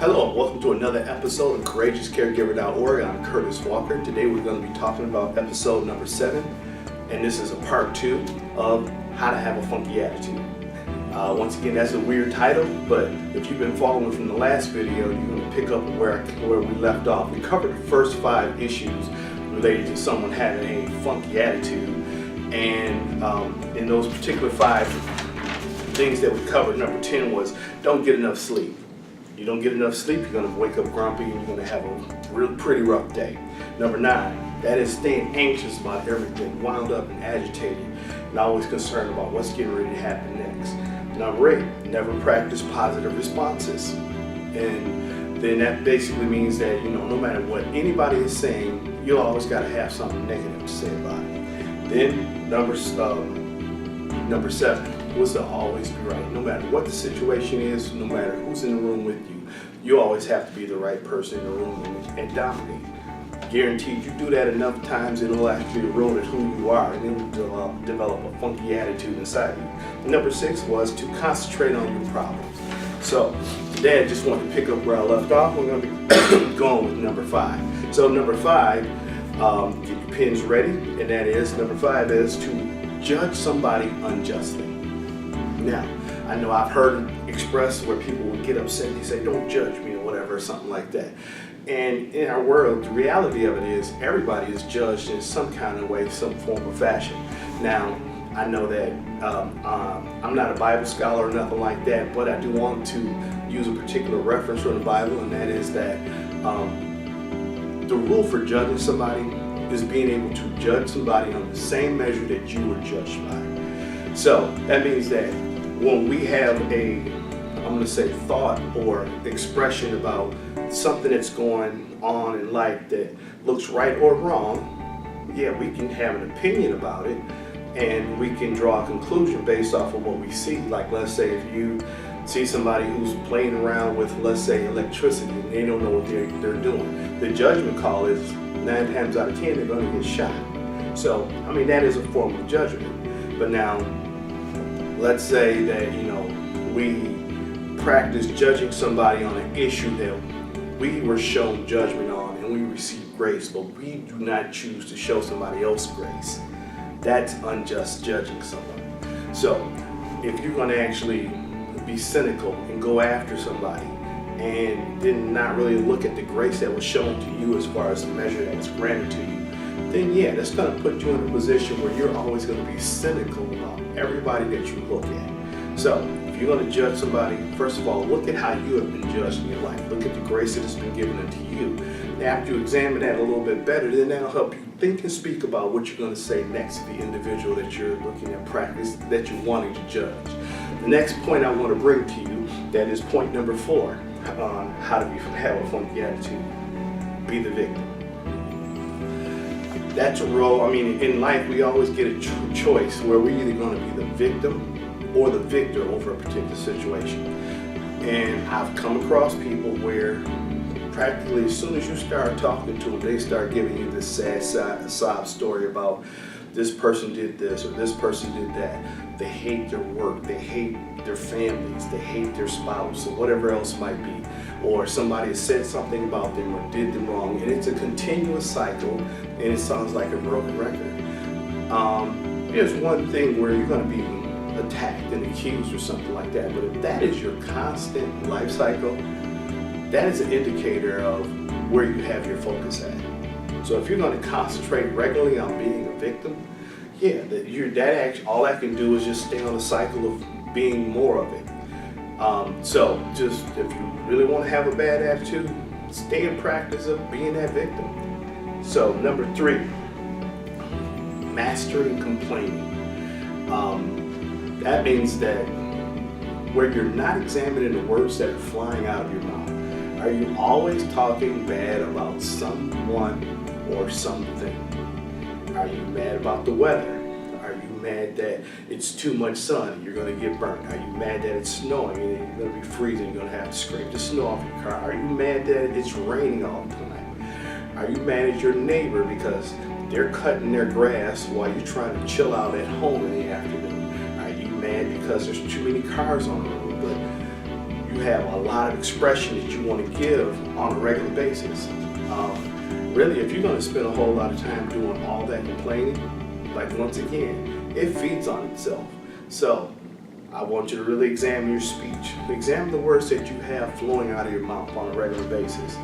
Hello and welcome to another episode of CourageousCaregiver.org. I'm Curtis Walker. Today we're going to be talking about episode number 7, and this is a part 2 of how to have a funky attitude. Once again, that's a weird title, but if you've been following from the last video, you're going to pick up where we left off. We covered the first 5 issues related to someone having a funky attitude, and in those particular 5 things that we covered, number 10 was don't get enough sleep. You don't get enough sleep, you're going to wake up grumpy and you're going to have a pretty rough day. Number 9, that is staying anxious about everything, wound up and agitated, and always concerned about what's getting ready to happen next. Number 8, never practice positive responses. And then that basically means that, no matter what anybody is saying, you always got to have something negative to say about it. Then number 7 was to always be right. No matter what the situation is, no matter who's in the room with you, you always have to be the right person in the room and dominate. Guaranteed, you do that enough times, it'll actually erode who you are, and it'll develop a funky attitude inside you. And number 6 was to concentrate on your problems. So today I just want to pick up where I left off. We're going to be going with number 5. So number 5, get your pens ready, and that is, number 5 is to judge somebody unjustly. Now, I know I've heard it expressed where people would get upset, they say, don't judge me or whatever, or something like that. And in our world, the reality of it is everybody is judged in some kind of way, some form or fashion. Now, I know that I'm not a Bible scholar or nothing like that, but I do want to use a particular reference from the Bible, and that is that the rule for judging somebody is being able to judge somebody on the same measure that you were judged by. So that means that when we have thought or expression about something that's going on in life that looks right or wrong, yeah, we can have an opinion about it, and we can draw a conclusion based off of what we see. Like, let's say if you see somebody who's playing around with, let's say, electricity, and they don't know what they're doing, the judgment call is 9 times out of 10 they're going to get shot. So, that is a form of judgment. But now, let's say that, we practice judging somebody on an issue that we were shown judgment on and we received grace, but we do not choose to show somebody else grace. That's unjust judging someone. So if you're going to actually be cynical and go after somebody and then not really look at the grace that was shown to you as far as the measure that was granted to you, then yeah, that's going to put you in a position where you're always going to be cynical about everybody that you look at. So if you're going to judge somebody, first of all, look at how you have been judged in your life. Look at the grace that has been given unto you. And after you examine that a little bit better, then that'll help you think and speak about what you're going to say next to the individual that you're looking at practice, that you're wanting to judge. The next point I want to bring to you, that is point number 4 on how to have a funky attitude. Be the victim. That's a role, in life we always get a choice where we're either going to be the victim or the victor over a particular situation. And I've come across people where practically as soon as you start talking to them, they start giving you this sad sob story about this person did this or this person did that. They hate their work, they hate their families, they hate their spouse or whatever else might be. Or somebody has said something about them or did them wrong, and it's a continuous cycle, and it sounds like a broken record. There's one thing where you're going to be attacked and accused or something like that, but if that is your constant life cycle, that is an indicator of where you have your focus at. So if you're going to concentrate regularly on being a victim, yeah, all that can do is just stay on the cycle of being more of it. So just if you really want to have a bad attitude, stay in practice of being that victim. So number 3, mastering complaining. That means that where you're not examining the words that are flying out of your mouth, are you always talking bad about someone or something? Are you mad about the weather? Are you mad that it's too much sun and you're going to get burnt? Are you mad that it's snowing and you're going to be freezing and you're going to have to scrape the snow off your car? Are you mad that it's raining all the time? Are you mad at your neighbor because they're cutting their grass while you're trying to chill out at home in the afternoon? Are you mad because there's too many cars on the road, but you have a lot of expression that you want to give on a regular basis. Really, if you're going to spend a whole lot of time doing all that complaining, like once again, it feeds on itself. So I want you to really examine your speech. Examine the words that you have flowing out of your mouth on a regular basis.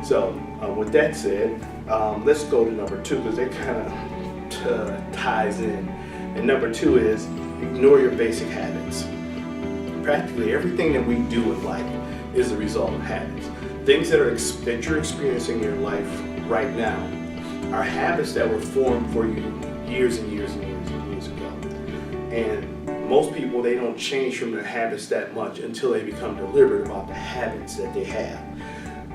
So with that said, let's go to number 2, because that kind of ties in. And number 2 is ignore your basic habits. Practically everything that we do in life is the result of habits. Things that you're experiencing in your life right now are habits that were formed for you years and years and years and years ago. And most people, they don't change from their habits that much until they become deliberate about the habits that they have.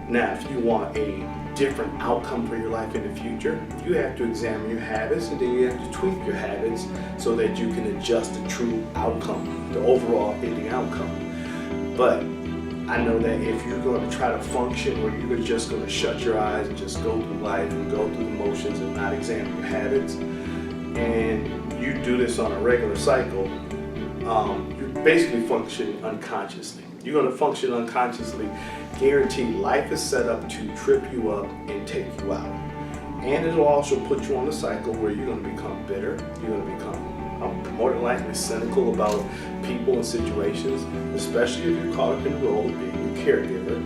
Now, if you want a different outcome for your life in the future, you have to examine your habits, and then you have to tweak your habits so that you can adjust the true outcome, the overall ending outcome. But I know that if you're going to try to function where you're just going to shut your eyes and just go through life and go through the motions and not examine your habits, and you do this on a regular cycle, you're basically functioning unconsciously. You're going to function unconsciously. Guaranteed, life is set up to trip you up and take you out. And it'll also put you on a cycle where you're going to become bitter. You're going to become more than likely cynical about people and situations, especially if you're caught up in the role of being a caregiver.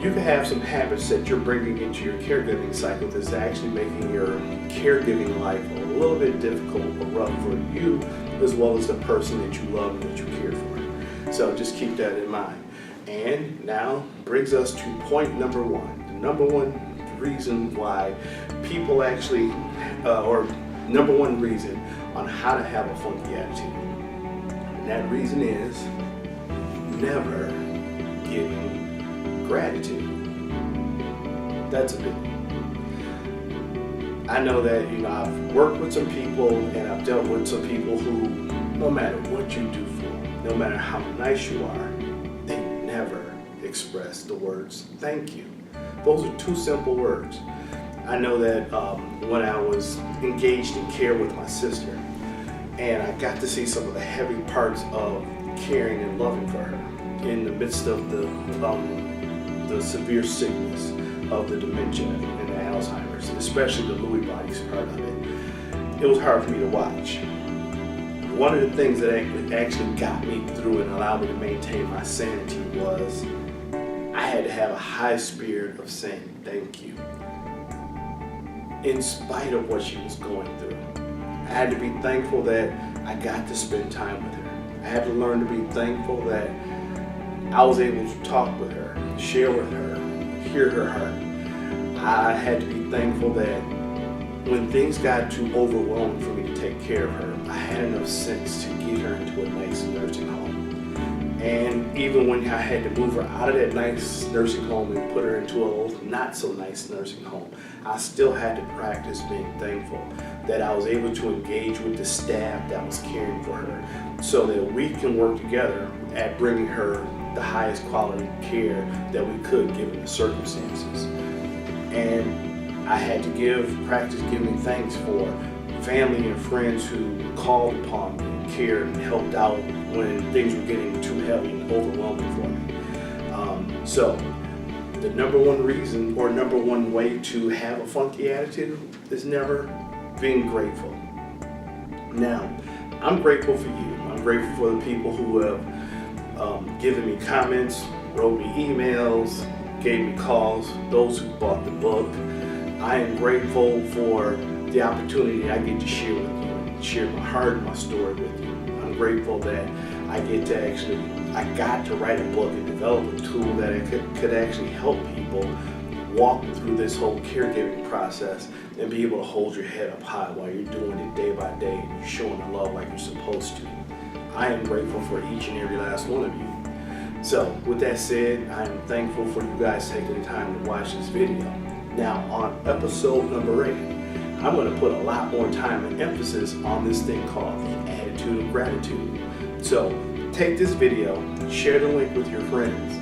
You can have some habits that you're bringing into your caregiving cycle that's actually making your caregiving life a little bit difficult or rough for you, as well as the person that you love and that you care for. So just keep that in mind. And now brings us to point number 1. The number 1 reason why people actually, or number 1 reason on how to have a funky attitude. And that reason is never giving gratitude. That's a big one. I know that, I've worked with some people and I've dealt with some people who, no matter what you do for them, no matter how nice you are, they never express the words thank you. Those are 2 simple words. I know that when I was engaged in care with my sister, and I got to see some of the heavy parts of caring and loving for her in the midst of the severe sickness of the dementia and the Alzheimer's, especially the Lewy bodies part of it. It was hard for me to watch. One of the things that actually got me through and allowed me to maintain my sanity was I had to have a high spirit of saying thank you, in spite of what she was going through. I had to be thankful that I got to spend time with her. I had to learn to be thankful that I was able to talk with her, share with her, hear her heart. I had to be thankful that when things got too overwhelming for me to take care of her, I had enough sense to get her into a nice nursing home. And even when I had to move her out of that nice nursing home and put her into a not so nice nursing home, I still had to practice being thankful that I was able to engage with the staff that was caring for her so that we can work together at bringing her the highest quality care that we could given the circumstances. And I had to practice giving thanks for family and friends who called upon me, cared, and helped out when things were getting too heavy and overwhelming for me. So the number 1 reason or number 1 way to have a funky attitude is never being grateful. Now, I'm grateful for you. I'm grateful for the people who have given me comments, wrote me emails, gave me calls, those who bought the book. I am grateful for the opportunity I get to share with you and share my heart and my story with you. I'm grateful that I got to write a book and develop a tool that could actually help people walk through this whole caregiving process and be able to hold your head up high while you're doing it day by day and you're showing the love like you're supposed to. I am grateful for each and every last one of you. So with that said, I am thankful for you guys taking the time to watch this video. Now on episode number 8, I'm going to put a lot more time and emphasis on this thing called the attitude of gratitude. So take this video, share the link with your friends,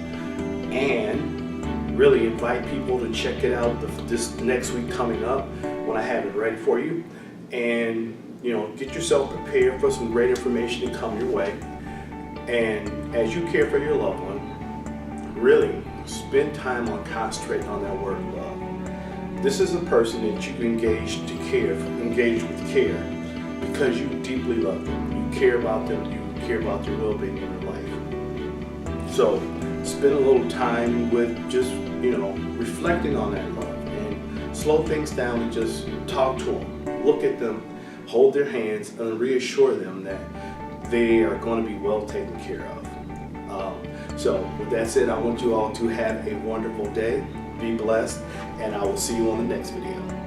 and really invite people to check it out this next week coming up when I have it ready for you. And get yourself prepared for some great information to come your way. And as you care for your loved one, really spend time on concentrating on that word love. This is a person that you engage with care because you deeply love them. You care about them. You care about their well-being in their life. So spend a little time with just, reflecting on that love, and slow things down and just talk to them. Look at them, hold their hands, and reassure them that they are going to be well taken care of. So with that said, I want you all to have a wonderful day. Be blessed, and I will see you on the next video.